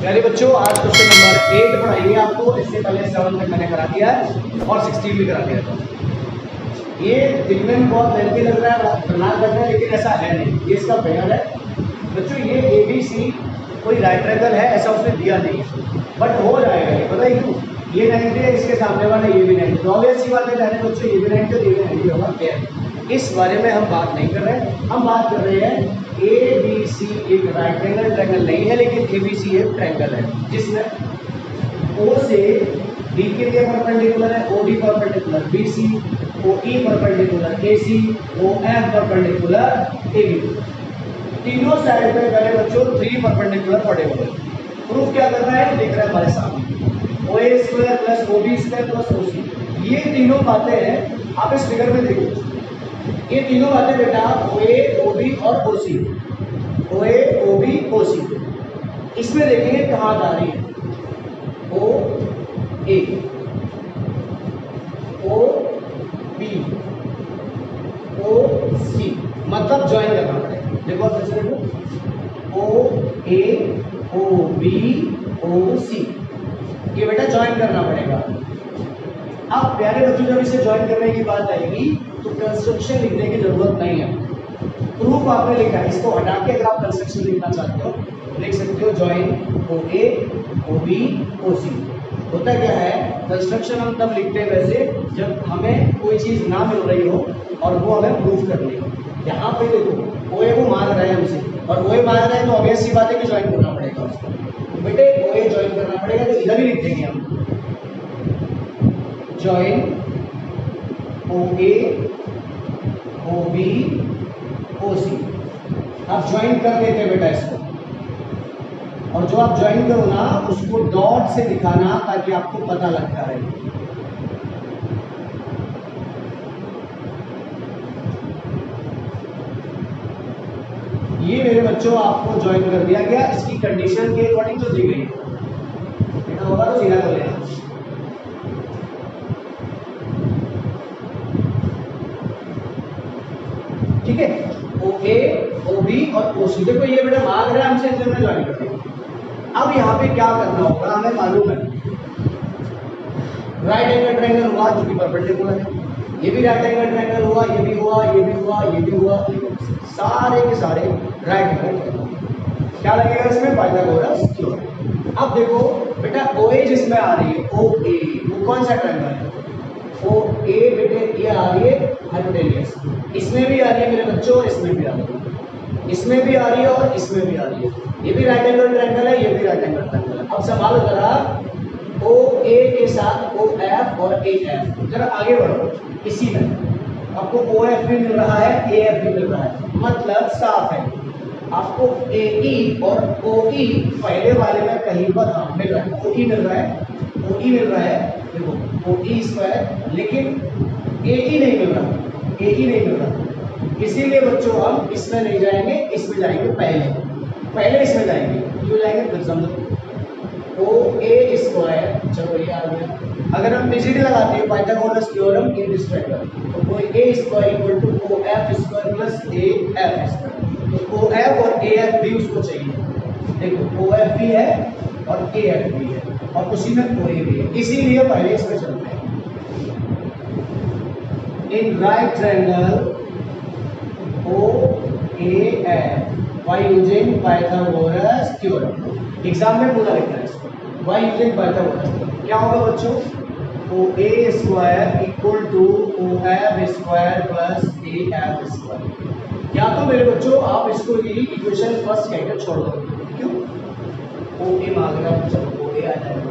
प्यारे बच्चों, आज क्वेश्चन नंबर 8 पढ़ाएंगे आपको। इससे पहले 7 तक मैंने करा दिया है और 16 भी करा दिया था। ये दिखने में बहुत लेंथी लग रहा है, खतरनाक लग रहा है, लेकिन ऐसा है नहीं। ये इसका फिगर है बच्चों। ये ABC कोई राइट एंगल है ऐसा उसने दिया नहीं है, बट हो जाएगा। ये पता ही क्यों? ये 90 है, इसके सामने वाला ये भी 90। तो ऑब्वियस सी बात है प्यारे बच्चों, ये भी 90 और ये भी 90 होगा पेयर। इस बारे में हम बात नहीं कर रहे हैं। हम बात कर रहे हैं ABC एक राइट एंगल ट्रायंगल नहीं है, लेकिन ABC एक ट्रायंगल है जिसमें O से D के लिए परपेंडिकुलर है, OD perpendicular BC, OE perpendicular AC, OF perpendicular AB। तीनों साइड पे पहले बच्चों 3 परपेंडिकुलर पड़े हुए हैं। प्रूफ क्या करना है दिख रहा है हमारे सामने, OA square plus OB square plus OC। ये तीनों बातें हैं, आप इस फिगर में देखो। ये तीनों बातें बेटा OA, OB और OC, OA, OB, OC। इसमें देखेंगे कहाँ जा रही है, OA, OB, OC, मतलब ज्वाइन करना पड़ेगा। देखो आप कैसे देखो, OA, OB, OC, ये बेटा ज्वाइन करना पड़ेगा। अब प्यारे बच्चों जब इसे ज्वाइन करने की बात आएगी तो कंस्ट्रक्शन लिखने की जरूरत नहीं है। प्रूफ आपने लिखा है, इसको हटा के अगर आप कंस्ट्रक्शन लिखना चाहते हो तो लिख सकते हो ज्वाइन OA, OB, OC। होता क्या है, कंस्ट्रक्शन हम तब लिखते हैं वैसे जब हमें कोई चीज ना मिल रही हो और वो हमें प्रूफ करनी हो। यहाँ पे देखो OA को मांग रहा है हमसे और OA मांग रहा है तो ऑब्वियस सी बात है कि ज्वाइन करना पड़ेगा उसको। तो बेटे OA ज्वाइन करना पड़ेगा, तो इधर ही लिख देंगे हम ज्वाइन OA, OB, OC। आप ज्वाइन कर देते हैं बेटा इसको, और जो आप ज्वाइन करो ना उसको डॉट से दिखाना ताकि आपको पता लगता रहे। ये मेरे बच्चों आपको ज्वाइन कर दिया गया, इसकी कंडीशन के अकॉर्डिंग तो दी गई बेटा, होगा तो सीधा कर लेना। ठीक है, OA, OB और OC। देखो ये बेटा मांग रहा है हमसे, इसलिए हमने ज्वाइन कर दिया। अब यहाँ पे क्या करना होगा हमें मालूम है, राइट एंगल ट्रायंगल हुआ जो कि परपेंडिकुलर है, ये भी राइट एंगल ट्रायंगल हुआ, ये भी हुआ, ये भी हुआ, ये भी हुआ, सारे के सारे राइट एंगल। क्या लगेगा इसमें, पाइथागोरस थ्योरम। अब देखो बेटा OA जिसमें आ रही है OA, वो कौन सा ट्रायंगल है, OA बेटे ये आ रही है हाइपोटेन्यूस। इसमें भी आ रही है मेरे बच्चों, इसमें भी आ रही है, इसमें भी आ रही है और इसमें भी आ रही है। ये भी राइट एंगल ट्रायंगल है, ये भी राइट एंगल ट्रायंगल है। अब सवाल जरा OA के साथ OF और AF, जरा आगे बढ़ो। इसी में आपको OF भी मिल रहा है, AF भी मिल रहा है, मतलब साफ है आपको AE और OE पहले वाले में कहीं पर हाँ मिल रहा है, OE मिल रहा है, OE मिल रहा है, देखो OE स्क्वायर, लेकिन AE नहीं मिल रहा, AE नहीं मिल रहा। इसीलिए बच्चों हम इसमें नहीं जाएंगे, इसमें जाएंगे पहले इसमें जाएंगे। क्यों जाएंगे फिर समझो। OA स्क्वायर, चलो ये आ गया। अगर हम पीसीडी लगाते हैं Pythagoras theorem in this triangle, तो A square equal to OF square plus AF square. तो OF और AF भी उसको चाहिए। देखो OF भी है और AF भी है और उसी में OA भी है, इसीलिए पहले इसमें चलते हैं। इन right triangle OAF by using Pythagoras theorem. Exam में पूरा लिखना है इसको, by using पाइथागोरस थ्योरम। क्या होगा बच्चों, OA square equal to OF square plus AF square. या तो मेरे बच्चों आप इसको ही इक्वेशन फर्स्ट कहकर छोड़ दो, क्यों, OA मांग रहा है, चलो OA आ जाएगा।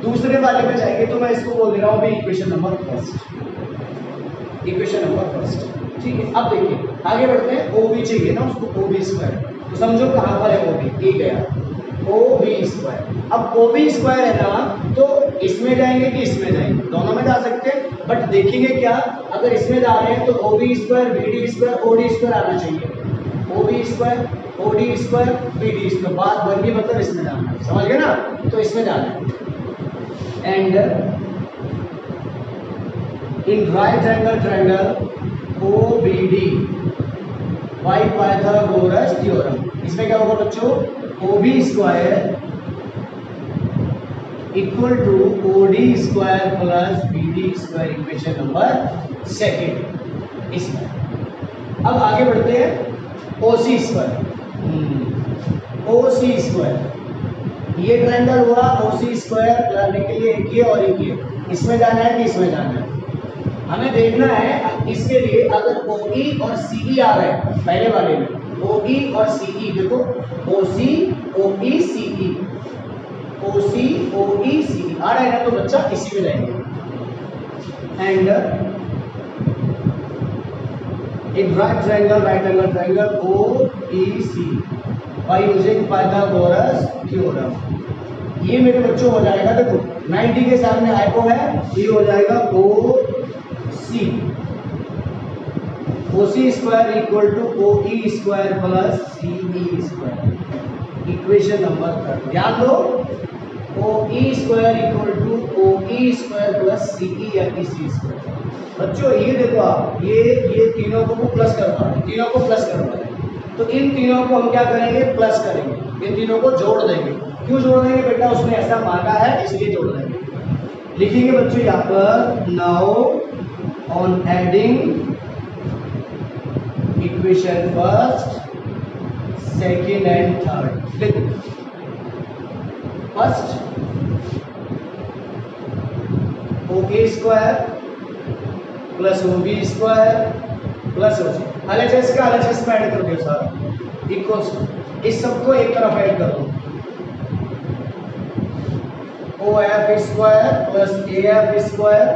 दूसरे वाले में जाएंगे तो मैं इसको बोल दे रहा हूँ भाई equation number first, equation number first. ठीक है, अब देखिए आगे बढ़ते हैं। OB चाहिए ना उसको, OB स्क्वायर, तो समझो कहाँ पर है OB, ये गया OB स्क्वायर। अब OB स्क्वायर है ना, तो इसमें जाएंगे कि इसमें जाएंगे, दोनों में जा सकते हैं, बट देखेंगे क्या, अगर इसमें जा रहे हैं तो OB square BD square OD square आना चाहिए। OB square OD square BD square, बात बन गई, मतलब इसमें जाना है, समझ गए ना, तो इसमें जाना है। And in right angle triangle OBD by Pythagoras theorem, इसमें क्या होगा बच्चों, OB square equal to OD square plus BD square, equation number second. इसमें अब आगे बढ़ते हैं ओसी स्क्वायर। ओसी स्क्वायर, ये ट्रायंगल हुआ ओसी स्क्वायर लाने के लिए एक ये और एक ये, इसमें जाना है कि इसमें जाना है, हमें देखना है। इसके लिए अगर OE और CE आ रहे हैं पहले वाले में, OE और CE देखो, OC OE CE, OC OE CE आ रहा है ना, तो बच्चा इसी में जाएंगे। एंड एक right angle triangle OEC by using Pythagoras theorem. ये मेरे बच्चों हो जाएगा, देखो 90 के सामने हाइपो है, ये हो जाएगा OC square equal to OE square plus CE square, equation number 3। ध्यान दो, OE square equal to OE square plus CE या EC स्क्वायर। बच्चों ये देखो आप, ये तीनों को प्लस करवा रहे हैं, तीनों को प्लस करवा रहे हैं, तो इन तीनों को हम क्या करेंगे, प्लस करेंगे, इन तीनों को जोड़ देंगे। क्यों जोड़ देंगे बेटा, उसने ऐसा मांगा है इसलिए जोड़ देंगे। लिखेंगे बच्चों यहाँ पर, now on adding equation first, second and third. देखो first OA square plus OB square plus OC, LHS का LHS में ऐड कर दो सारा, इक्वल्स इस सबको एक तरफ ऐड कर दो, OF square plus AF square,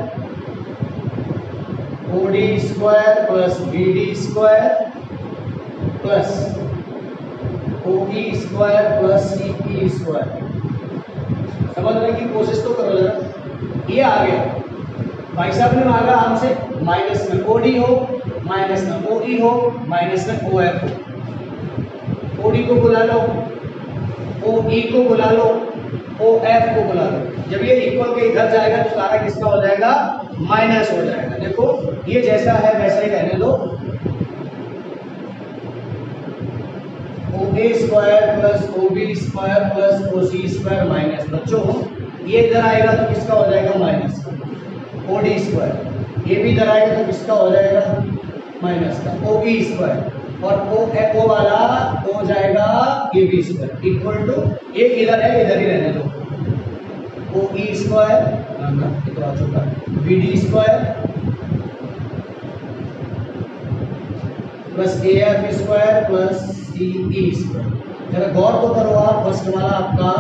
OD square plus BD square plus OE square plus CE square. समझने की कोशिश तो करो जरा। ये आ गया, भाई साहब ने मांगा हमसे माइनस में OD हो, माइनस में OE हो, माइनस में OF हो। OD को बुला लो, OE को बुला लो, OF को बुला लो। जब ये इक्वल के इधर जाएगा तो सारा किसका हो जाएगा, माइनस हो जाएगा। देखो ये जैसा है वैसा ही रहने दो, OA square plus OB square plus OC square minus, बच्चों ये इधर आएगा तो किसका हो जाएगा, माइनस का। OD स्क्वायर, ये भी इधर आएगा तो किसका हो जाएगा, माइनस का। OE स्क्वायर और O वाला हो जाएगा AB स्क्वायर इक्वल टू, एक इधर है इधर ही रहने दो, OE स्क्वायर इधर आ चुका है, BD square plus AF square plus CE square. जरा गौर तो करो आप, फर्स्ट वाला आपका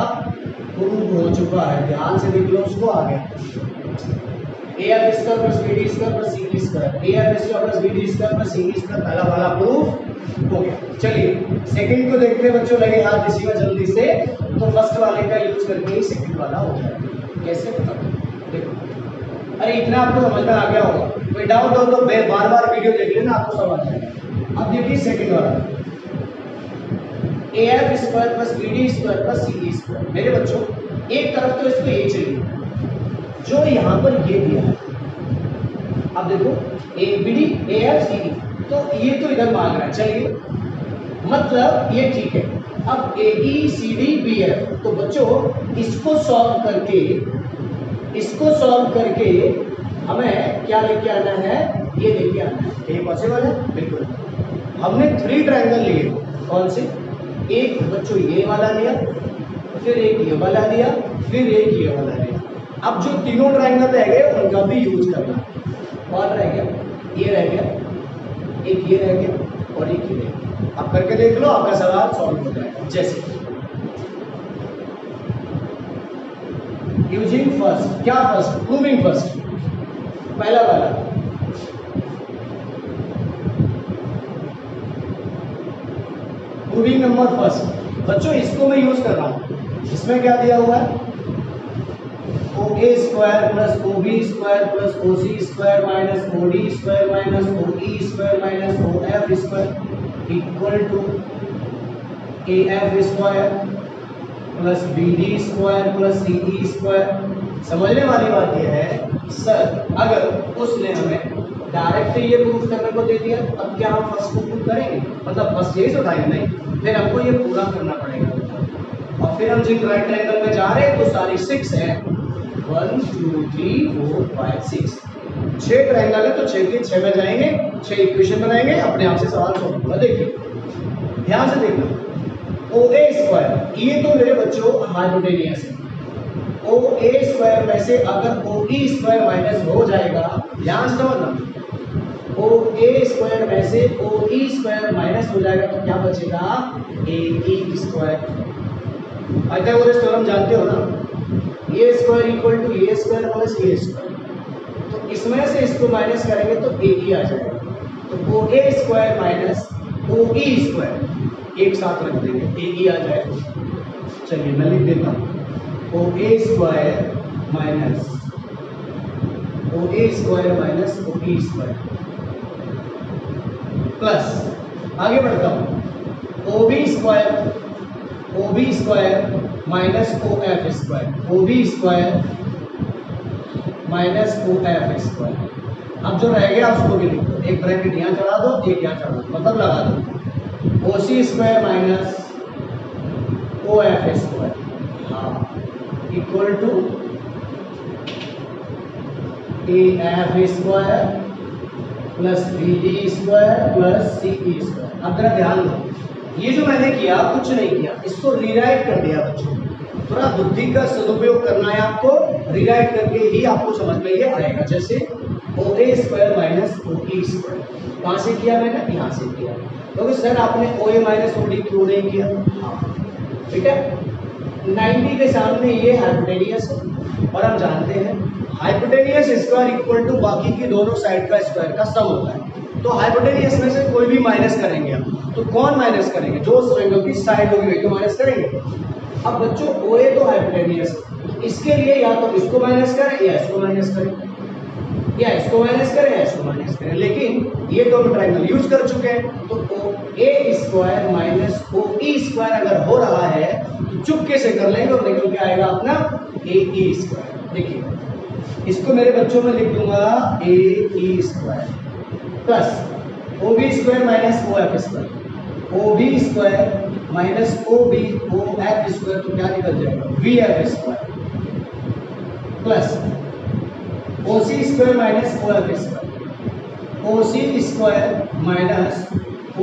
प्रूव हो चुका है, ध्यान से देख लो उसको। आ गया AF square plus BD square plus CE square, AF square plus BD square plus CE square, पहला वाला प्रूफ हो गया। चलिए सेकंड को देखते हैं बच्चों, लगे हाथ इसी में जल्दी से, तो फर्स्ट वाले का यूज करके ही सेकंड वाला हो जाएगा। कैसे पता, देखो अरे इतना आपको समझ में आ गया होगा, कोई डाउट हो तो बार बार वीडियो देख लेना, आपको समझ आएगा। अब देखिए सेकंड वाला, AF square plus BD square plus CE square. मेरे बच्चों एक तरफ तो इसको ये चाहिए जो यहाँ पर ये दिया है, अब देखो BD AF CE, तो ये तो इधर मांग रहा है, चलिए मतलब ये ठीक है। अब AE BF, तो बच्चों इसको सॉल्व करके हमें क्या लेके आना है, ये लेके आना है। ये पॉसिबल है, बिल्कुल। हमने 3 ट्रायंगल लिए, कौन से, एक बच्चों ये वाला लिया, फिर एक ये वाला लिया, फिर एक ये वाला लिया। अब जो तीनों ट्रायंगल रह गए उनका भी यूज करना। कौन रह गया, ये रह गया, एक ये रह गया और एक ये रह गया। अब करके देख लो, आपका सवाल सॉल्व हो जाएगा। जैसे यूजिंग फर्स्ट, क्या फर्स्ट, प्रूविंग फर्स्ट, पहला वाला प्रूविंग नंबर फर्स्ट। बच्चों इसको मैं यूज कर रहा हूं, इसमें क्या दिया हुआ है, OA square plus OB square plus OC square minus OD square minus OE square minus OF square equal to AF square plus BD square plus CE square. समझने वाली बात यह है सर, अगर उसने हमें डायरेक्ट ये प्रूफ करने को दे दिया, अब क्या हम फर्स्ट को प्रूफ करेंगे, मतलब फर्स्ट यही उठाएंगे, नहीं, फिर हमको ये पूरा करना पड़ेगा। और फिर हम जिन राइट ट्रायंगल में जा रहे हैं तो सारी 6 है, 1 2 3 4 5 6, 6 ट्रायंगल है तो 6 के 6 में जाएंगे, 6 इक्वेशन बनाएंगे, अपने आप से सवाल सॉल्व होगा। देखिए ध्यान से देखना, OA स्क्वायर ये तो मेरे बच्चों हाइपोटेनियस है, OA स्क्वायर में से अगर OE स्क्वायर माइनस हो जाएगा, ध्यान से समझना, OA स्क्वायर में से OE स्क्वायर माइनस हो जाएगा तो क्या बचेगा, AE स्क्वायर। पाइथागोरस थ्योरम जानते हो ना, A square equal to A square plus A square, तो इसमें से इसको माइनस करेंगे तो AE आ जाएगा, तो OA square minus OE square एक साथ रख देंगे, AE आ जाएगा। चलिए मैं लिख देता हूँ, OA square minus OA square minus OE square plus, आगे बढ़ता हूँ, OB square minus OF square, OB square minus OF square. अब जो रह गया उसको भी लिख दो, एक ब्रैकेट यहाँ चढ़ा दो, एक यहाँ चढ़ा दो, मतलब लगा दो, OC square minus OF square, हाँ, equal to AF square plus BD square plus CE square. अब जरा ध्यान दो, ये जो मैंने किया कुछ नहीं किया, इसको रीराइट कर दिया बच्चों, थोड़ा बुद्धि का सदुपयोग करना है आपको, रीराइट करके ही आपको समझ में ये आएगा। जैसे OA square minus OE square, कहाँ से किया मैंने, यहाँ से किया, क्योंकि सर आपने OA माइनस OD क्यों नहीं किया, हाँ ठीक है, 90 के सामने ये हाइपोटेनियस है और हम जानते हैं हाइपोटेनियस स्क्वायर इक्वल टू बाकी की दोनों साइड का स्क्वायर का सम होता है, तो हाइपोटेनियस में से कोई भी माइनस करेंगे हम, तो कौन माइनस करेंगे, जो उस ट्रायंगल की साइड होगी वही तो माइनस करेंगे। अब बच्चों OA तो हाइपोटेनियस है, इसके लिए या तो इसको माइनस करें या इसको माइनस करें, या इसको माइनस करें या इसको माइनस करें, लेकिन ये दोनों ट्रायंगल यूज कर चुके हैं, तो OA square minus OE square अगर हो रहा है तो चुपके से कर लेंगे और निकल के आएगा अपना AE स्क्वायर। देखिए इसको मेरे बच्चों में लिख दूंगा AE square plus OB square minus OF square, OB square minus OF square तो क्या निकल जाएगा, VF square plus OC square minus OF square, OC square minus OD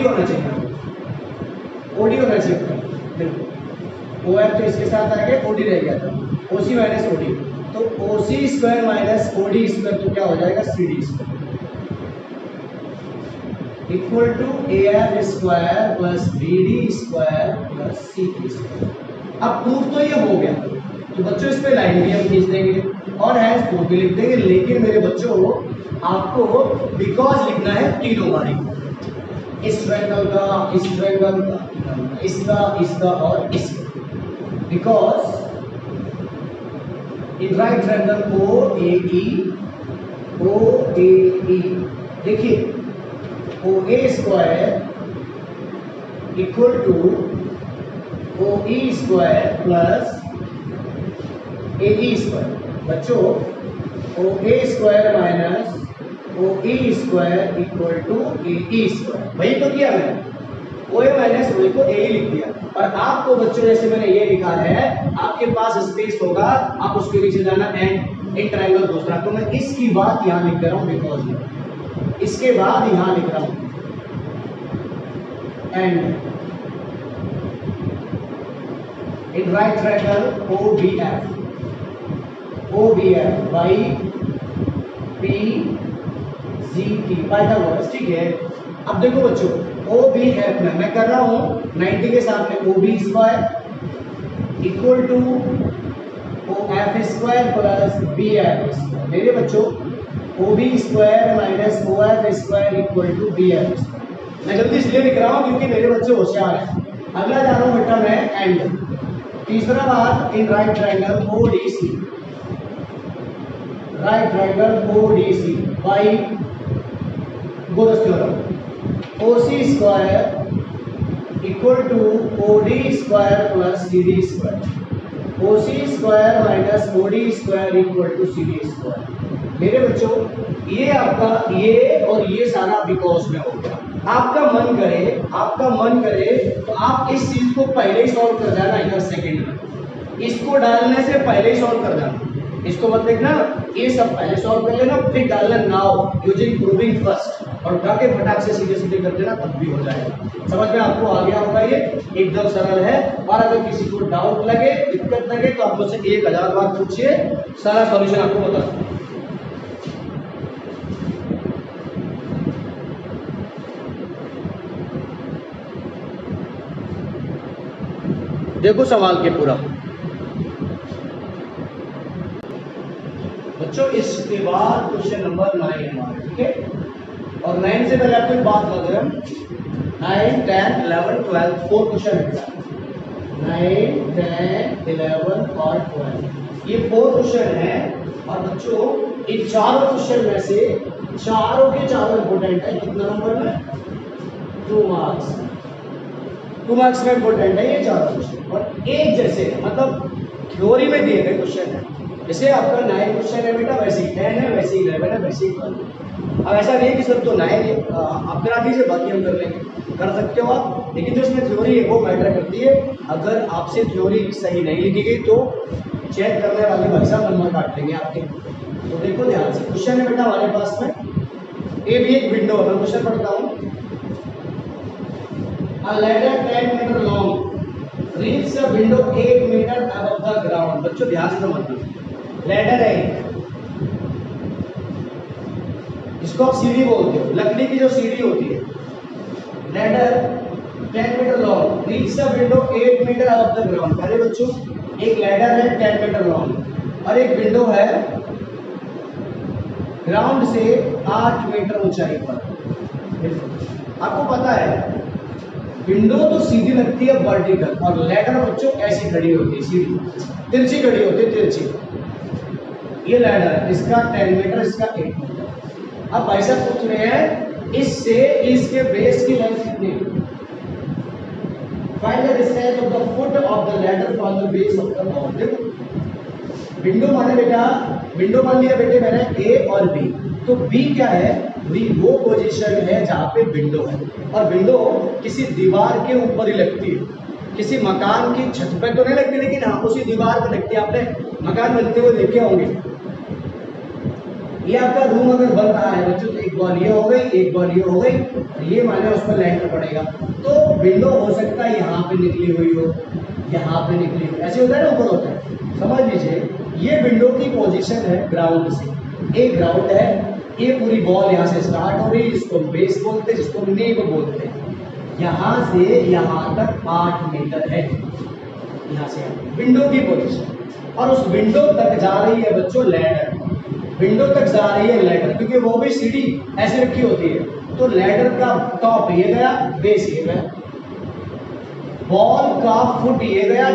होना चाहिए, OD होना चाहिए, बिल्कुल OF तो इसके साथ आ गया, OD रह गया था, OC माइनस OD, तो OC square minus OD square तो क्या हो जाएगा, CD square equal to AF square plus BD square plus CE square. अब प्रूफ तो ये हो गया, तो बच्चों इस पे लाइन भी हम खींच देंगे और हैंस प्रूफ भी लिख देंगे, लेकिन मेरे बच्चों आपको बिकॉज लिखना है तीनों बारी, इस ट्रायंगल का, इस ट्रायंगल का, इसका, इसका और इसका, because in right triangle OAE, देखिए OA square equal to OE square plus AE square, बच्चों OA square minus OE square equal to AE square, वही तो किया मैंने, OA माइनस OE को AE लिख दिया, और आपको बच्चों जैसे मैंने ये लिखा है, आपके पास स्पेस होगा, आप उसके नीचे जाना एंड एक ट्रायंगल दूसरा, तो मैं इसकी बात यहाँ लिख रहा हूँ बिकॉज, इसके बाद यहाँ लिख रहा हूँ and in right triangle OBF by PGT Pythagoras, ठीक है। अब देखो बच्चों OBF में मैं कर रहा हूं 90 के साथ में OB square equal to OF square plus BF square, मेरे बच्चों OB square minus OF square equal to BF square. मैं जल्दी इसलिए लिख रहा हूं क्योंकि मेरे बच्चे होशियार हैं। अगला जा रहा हूं बेटा मैं एंड, तीसरा बात in right triangle ODC, right triangle ODC Pythagoras theorem, OC square equal to OD square plus CD square, OC square minus OD square equal to CD square. मेरे बच्चों ये आपका ये और ये सारा बिकॉज में होगा, आपका मन करे तो आप इस चीज को पहले ही सॉल्व कर जाना इधर सेकंड में, इसको डालने से पहले ही सॉल्व कर जाना, इसको मत देखना, ये सब पहले सॉल्व कर लेना, फिर डालना नाउ यूजिंग प्रूविंग फर्स्ट, और उठा के फटाक से सीधे सीधे कर देना, तब भी हो जाएगा। समझ में आपको आ गया होगा, ये एकदम सरल है। और अगर किसी को डाउट लगे, दिक्कत लगे, तो आप मुझसे 1000 बार पूछिए, सारा सॉल्यूशन आपको बता दूंगा। देखो सवाल के पूरा बच्चों, इसके बाद क्वेश्चन नंबर 9 हमारा, ठीक है। और 9 से पहले आपको एक बात बता रहे हैं, 9, 10, 11, 12 4 क्वेश्चन है, 9, 10, 11 और 12 ये 4 क्वेश्चन है। और बच्चों इन चारों क्वेश्चन में से चारों के चारों इंपोर्टेंट है। कितना नंबर में? 2 मार्क्स, 2 मार्क्स में इंपोर्टेंट है ये चारों क्वेश्चन, और एक जैसे मतलब थ्योरी में दिए गए क्वेश्चन है। जैसे आपका 9 क्वेश्चन है बेटा, वैसे ही 10 है, वैसे ही 11 है, वैसे ही 12। अब ऐसा नहीं कि सर तो 9 है, आप करा दीजिए, बाकी हम कर लेंगे, कर सकते हो आप, लेकिन जो इसमें थ्योरी है वो मैटर करती है। अगर आपसे थ्योरी सही नहीं लिखी गई तो चेक करने वाले भाई साहब नंबर काट लेंगे आपके। तो देखो ध्यान से, क्वेश्चन है बेटा हमारे पास में, ये भी एक विंडो है, मैं क्वेश्चन पढ़ता हूँ। A ladder 10 meter long reaches a window 8 meter above the ground। बच्चों ध्यान से समझना, लैडर है, इसको आप सीढ़ी बोलते हो, लकड़ी की जो सीढ़ी होती है। Ladder 10 metre long reach the window 8 metre above the ground. अरे बच्चों एक लैडर है 10 मीटर लॉन्ग और एक विंडो है ग्राउंड से 8 मीटर ऊंचाई पर। आपको पता है विंडो तो सीधी लगती है वर्टिकल, और लैडर बच्चों ऐसी खड़ी होती है, सीधी तिरछी खड़ी होती है, तिरछी। ये लैडर इसका 10 मीटर, इसका 8 मीटर। अब भाई साहब पूछ रहे हैं इससे इसके बेस की लेंथ कितनी है? Find the distance of the foot of the ladder from the base of the wall. देखो विंडो माने बेटा, विंडो मान लिया बेटे मैंने ए और बी, तो बी क्या है? बी वो पोजीशन है जहां पे विंडो है, और विंडो किसी दीवार के ऊपर ही लगती है, किसी मकान की छत पे तो नहीं लगती, लेकिन हाँ उसी दीवार पे लगती है। आपने मकान बनते हुए देखे होंगे। ये आपका रूम अगर बन रहा है बच्चों, तो एक बॉल ये हो गई, एक बॉल ये हो गई, ये माने उस पर लैंटर पड़ेगा। तो विंडो हो सकता है यहाँ पे निकली हुई हो, यहाँ पे निकली हुई, ऐसे होता है ना, ऊपर होता है। समझ लीजिए ये विंडो की पोजीशन है ग्राउंड से, एक ग्राउंड है, ये पूरी बॉल यहाँ से स्टार्ट हो रही है, जिसको बेस बोलते हैं, जिसको नींव बोलते हैं। यहाँ से यहाँ तक 8 मीटर है, यहाँ से विंडो की पोजीशन, और उस विंडो तक जा रही है बच्चों लैडर, विंडो तक जा रही है लैडर, क्योंकि वो भी सीढ़ी ऐसे रखी होती है। तो लैडर का टॉप ये गया, बेस ये गया, बॉल का फुट ये गया,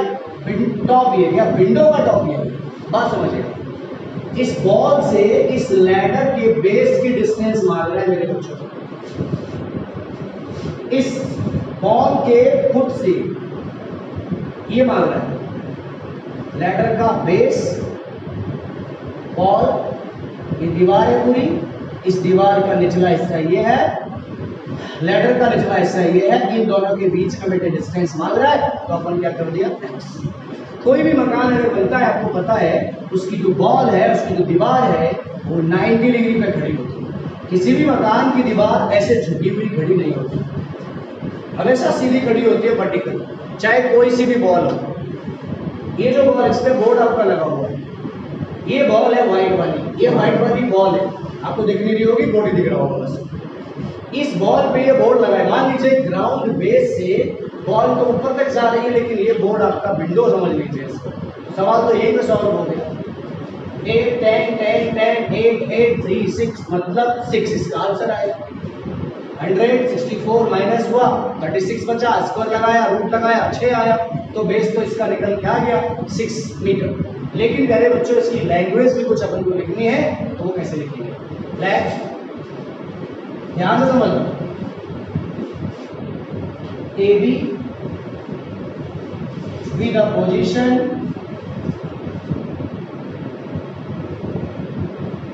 टॉप ये गया, विंडो का टॉप ये गया। बात समझिए, इस बॉल से इस लैडर के बेस की डिस्टेंस मांग रहा है मेरे बच्चों, इस बॉल के फुट से ये मांग रहा है लैडर का बेस, बॉल, ये दीवार है पूरी, इस दीवार का निचला हिस्सा ये है, लैडर का निचला हिस्सा ये है, इन दोनों के बीच का बेटे डिस्टेंस मांग रहा है। तो अपन क्या कर दिया, कोई भी मकान अगर बनता है आपको पता है उसकी जो बॉल है, उसकी जो दीवार है वो 90 डिग्री पे खड़ी होती है। किसी भी मकान की दीवार ऐसे झुकी हुई खड़ी नहीं होती, हमेशा सीधी खड़ी होती है वर्टिकल, चाहे कोई सी भी बॉल हो। ये जो बॉल, इस पे बोर्ड आपका लगा हुआ है, ये बॉल है व्हाइट वाली, ये व्हाइट वाली बॉल है, आपको दिख नहीं रही होगी, बॉडी दिख रहा होगा बस। इस बॉल पे ये बोर्ड लगा है, मान लीजिए ग्राउंड बेस से बॉल तो ऊपर तक जा रही है, लेकिन ये बोर्ड आपका विंडो समझ लीजिए इसको। सवाल तो यही पे सॉल्व हो गया, 8 10 10 10 8 8 3 6 मतलब 6 इसका आंसर आएगा। 164 माइनस हुआ 36 बचा, स्क्वायर लगाया, रूट लगाया, 6 आया, तो बेस तो इसका निकल के आ गया 6 मीटर। लेकिन प्यारे बच्चों इसकी लैंग्वेज भी कुछ अपन को लिखनी है, तो वो कैसे लिखेंगे? लैट ध्यान से समझो, AB be the position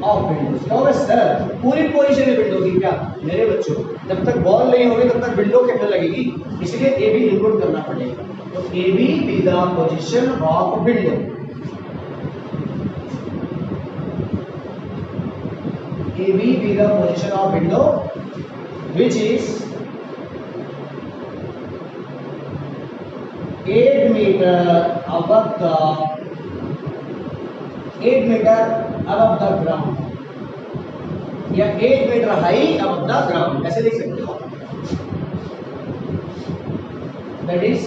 of window। Windows. क्या होगा सर, पूरी पोजीशन में विंडो की क्या मेरे बच्चों, जब तक बॉल नहीं होगी तब तक विंडो कैसे लगेगी, इसलिए ए बी इनपुट करना पड़ेगा। तो A B be the position of window, A B be the position of window which is 8 meter above the 8 meter above the ground या 8 meter high above the ground, ऐसे लिख सकते हो। That is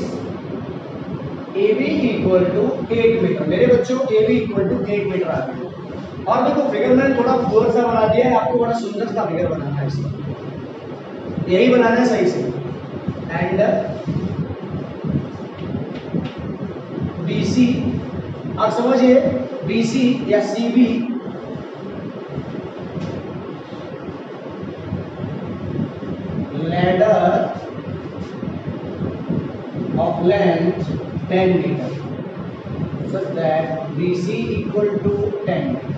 AB equal to 8 meter। मेरे बच्चों AB equal to 8 meter आ गया। और देखो फिगर मैंने थोड़ा फोर सा बना दिया है, आपको बड़ा सुंदर सा फिगर बनाना है, इसका यही बनाना है सही से। एंड BC, आप समझिए BC या CB ladder of length 10 metre, such that BC equal to 10 metre.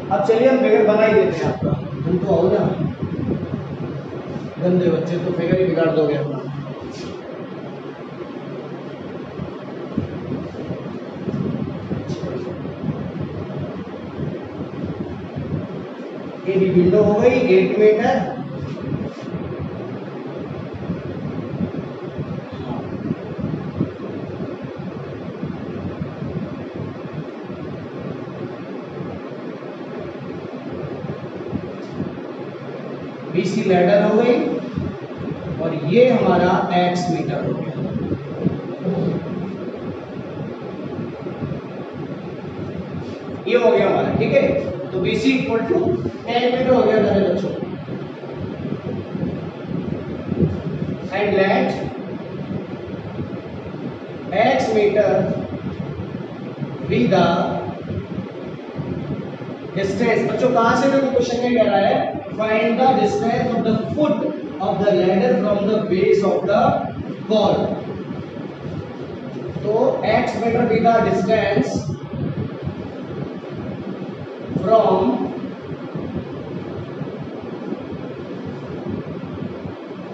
अब चलिए हम फिगर बना ही देते हैं आपका, तुम तो आओ ना गंदे बच्चे, तो फिगर ही बिगाड़ दोगे अपना। ये भी विंडो हो गई 8 मीटर, BC लैडर हो गई, और ये हमारा X मीटर हो गया। ये हो गया हमारा, ठीक है। तो BC इक्वल टू 10 मीटर हो गया मेरे बच्चों। And let X metre be the distance. बच्चों कहां से देखो क्वेश्चन में कह रहा है find the distance of the foot of the ladder from the base of the ball. तो X metre be the distance from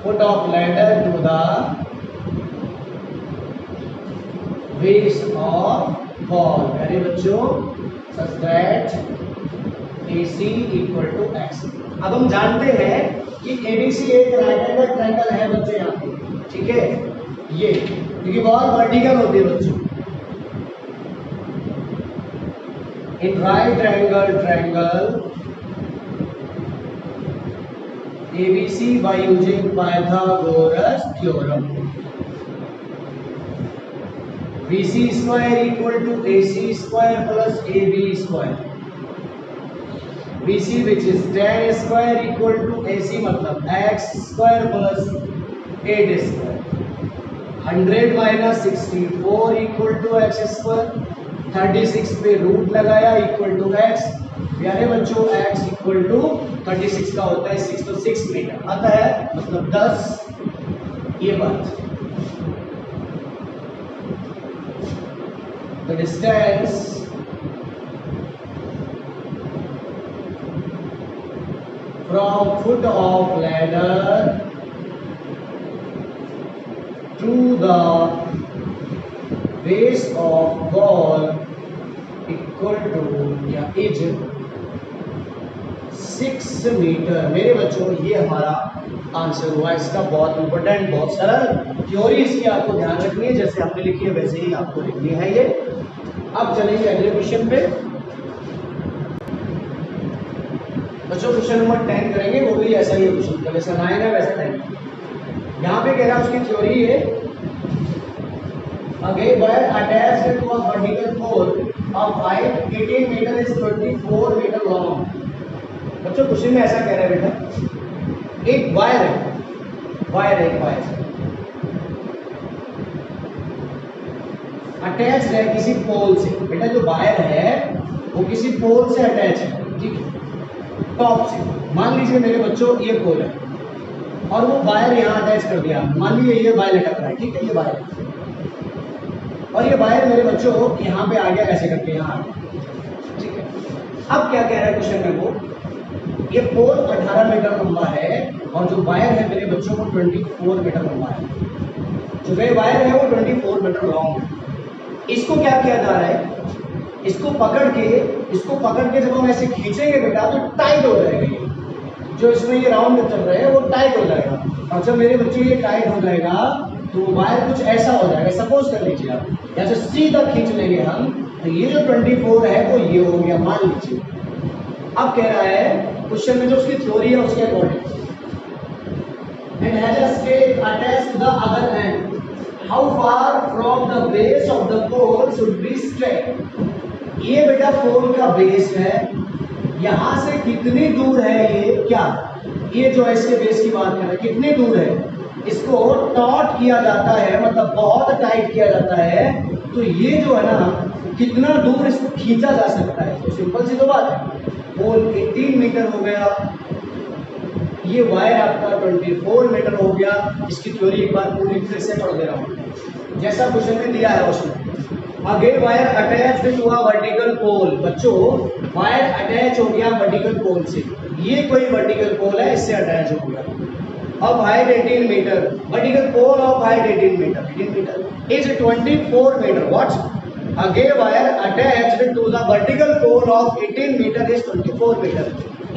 foot of ladder to the base of ball. मेरे बच्चों such that AC equal to X। अब हम जानते हैं कि ABC एक right angle triangle है बच्चों यहाँ पे, ठीक है। ये क्योंकि बॉल वर्टिकल होती है बच्चों, इन right angle triangle ABC by using Pythagoras theorem, BC square equal to AC square plus AB square। BC which is 10 square equal to AC मतलब X square plus 8 square। 100 minus 64 equal to X square। 36 पे root लगाया equal to X। प्यारे बच्चों X equal to 36 का होता है 6, तो 6 metre आता है, मतलब 10। ये बात the distance from foot of ladder to the base of ball equal to या is 6 मीटर। मेरे बच्चों ये हमारा आंसर हुआ। इसका बहुत इंपॉर्टेंट, बहुत सरल थ्योरी इसकी आपको ध्यान रखनी है, जैसे आपने लिखी है वैसे ही आपको लिखनी है ये। अब चलेंगे अगले क्वेश्चन पे। बच्चों क्वेश्चन नंबर 10 करेंगे, वो भी ऐसा ही क्वेश्चन, तो जैसा 9 है वैसा 10। यहाँ पे कह रहा है उसकी थ्योरी है again wire attached to a vertical pole of height 18 metre is 24 metre long. बच्चों क्वेश्चन में ऐसा कह रहा है बेटा, एक वायर है, एक वायर अटैच है किसी पोल से। बेटा जो वायर है वो किसी पोल से अटैच है, ठीक है, टॉप से। मान लीजिए मेरे बच्चों ये पोल है और वो वायर यहाँ अटैच कर दिया, मान लीजिए ये वायर लटक रहा है, ठीक है, ये वायर, और ये वायर मेरे बच्चों यहाँ पे आ गया ऐसे करके, यहाँ आ गया, ठीक है। अब क्या कह रहा है क्वेश्चन में वो, ये पोल 18 मीटर लंबा है और जो वायर है मेरे बच्चों को 24 मीटर लंबा है। जो वे वायर है वो 24 मीटर लॉन्ग है। इसको क्या किया जा रहा है, इसको पकड़ के जब हम ऐसे खींचेंगे बेटा तो टाइट हो जाएगा। ये जो इसमें ये राउंड चल रहा है वो टाइट हो जाएगा, और जब मेरे बच्चे ये टाइट हो जाएगा तो वायर कुछ ऐसा हो जाएगा। सपोज कर लीजिए आप जैसे सीधा खींच लेंगे हम, तो ये जो 24 है वो ये हो गया, मान लीजिए। अब कह रहा है क्वेश्चन में जो उसकी थ्योरी है उसके according, and has a stake attached to the other end, how far from the base of the pole should be stake. ये बेटा पोल का बेस है, यहां से कितनी दूर है ये, क्या ये जो है इसके बेस की बात कर रहे हैं, कितनी दूर है, इसको टॉट किया जाता है, मतलब बहुत टाइट किया जाता है। तो ये जो है ना कितना दूर इसको खींचा जा सकता है, तो सिंपल सी तो बात है, पोल 18 मीटर हो गया, ये वायर आपका 24 मीटर हो गया। इसकी थ्योरी एक बार पूरी फिर से पढ़ दे रहा हूँ जैसा क्वेश्चन में दिया है उसमें। Again wire attached to a vertical pole, बच्चों वायर अटैच हो गया वर्टिकल पोल से, ये कोई वर्टिकल पोल है इससे अटैच हो गया। अब height 18 metre, vertical pole of height 18 metre is 24 metre. What? Again wire attached to the vertical pole of 18 metre is 24 metre.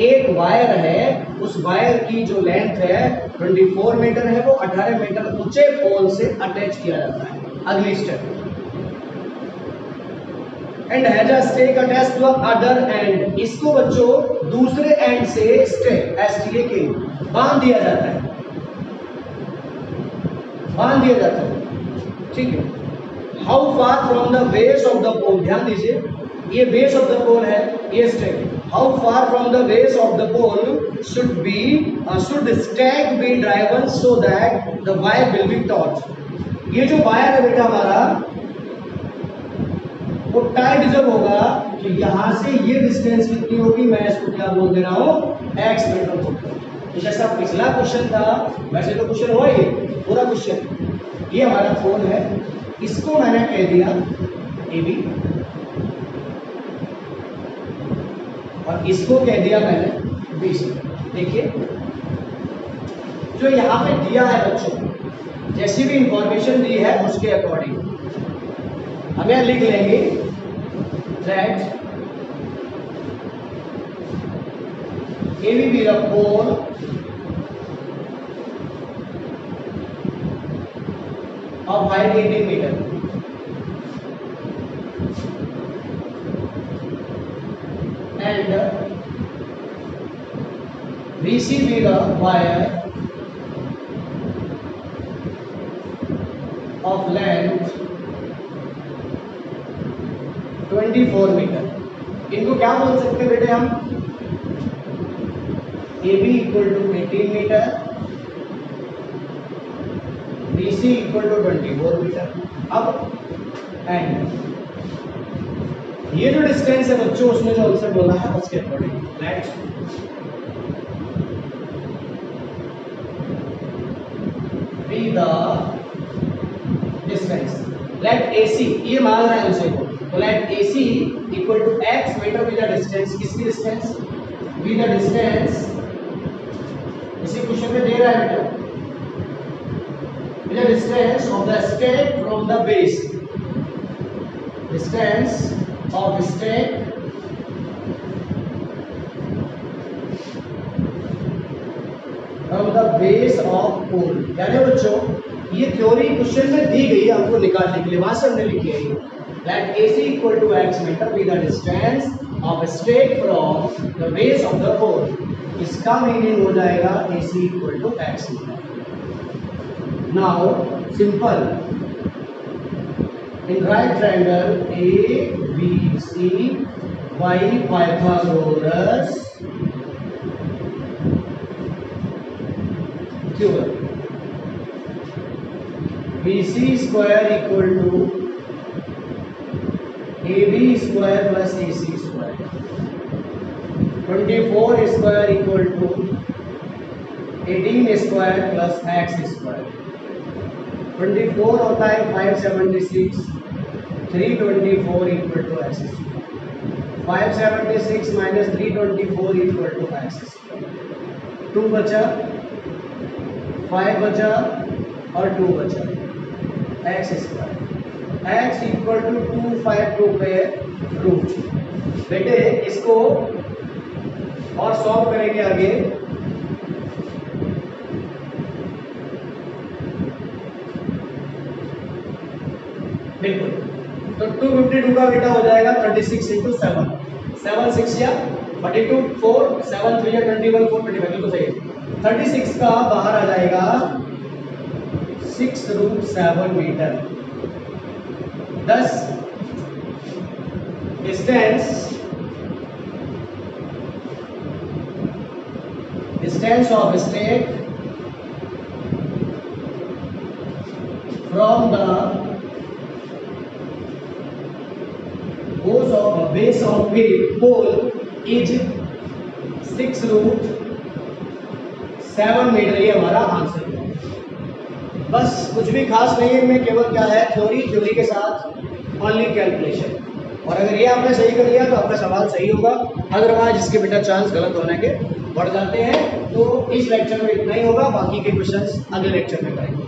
एक वायर है, उस वायर की जो लेंथ है 24 मीटर है, वो 18 मीटर ऊंचे पोल से अटैच किया जाता है। अगली step, and has a stake attached to other end, इसको बच्चों दूसरे एंड से स्टेक STA बांध दिया जाता है, बांध दिया जाता है, ठीक है। How far from the base of the pole, ध्यान दीजिए ये बेस ऑफ द पोल है, ये stake. How far from the base of the pole should stake be driven so that the wire will be taut. ये जो wire है बेटा हमारा वो टाइट जब होगा तो यहां से ये डिस्टेंस कितनी होगी, मैं इसको क्या बोल दे रहा हूं, x मीटर होगा। तो जैसा पिछला क्वेश्चन था वैसे तो क्वेश्चन हुआ ये पूरा क्वेश्चन, ये हमारा पोल है, इसको मैंने कह दिया AB और इसको कह दिया मैंने BC। देखिए जो यहाँ पे दिया है बच्चों, जैसी भी इंफॉर्मेशन दी है उसके अकॉर्डिंग हम यहां लिख लेंगे that AB be the pole of height 18 meter and BC be the wire of length 24 metre. इनको क्या बोल सकते हैं बेटे हम, AB equal to 18 metre, BC equal to 24 metre. अब एंड ये जो डिस्टेंस है बच्चों उसने जो आंसर बोला है उसके according let be the distance, let AC, ये मान रहा है उसे को, तो let AC equal to x metre with the distance, किसकी डिस्टेंस, विद द डिस्टेंस, इसी क्वेश्चन में दे रहा है बेटा, with the distance of the stake from the base, distance of stake from the base of pole. यानी बच्चों ये थ्योरी क्वेश्चन में दी गई है हमको निकालने के लिए, वहां से हमने लिखी है ये, let AC equal to x meter be the distance of a stake from the base of the pole। इसका मीनिंग हो जाएगा AC equal to x meter। Now simple, in right triangle ABC by Pythagoras theorem, BC square equal to AB square plus AC square, 24 square equal to 18 square plus x square, 24 होता है 576, 324 equal to x square। 576 minus 324 equal to x square. 2 बचा, 5 बचा और 2 बचा, x square. X equal to 2 5 2 पे root. बेटे इसको और सॉल्व करेंगे आगे। बिल्कुल, तो 252 का बेटा हो जाएगा 36 इंटू 7, 7 6 या 32 4 7 3 या 21 4 25, बिल्कुल सही है। 36 का बाहर आ जाएगा 6√7 metre. 10 distance of state from the base of a pole is 6√7 metre. ये हमारा आंसर है। बस कुछ भी खास नहीं है इनमें, केवल क्या है थ्योरी के साथ ओनली कैलकुलेशन। और अगर ये आपने सही कर लिया तो आपका सवाल सही होगा, अदरवाइज इसके बेटा चांस गलत होने के बढ़ जाते हैं। तो इस लेक्चर में इतना ही होगा, बाकी के क्वेश्चंस अगले लेक्चर में करेंगे।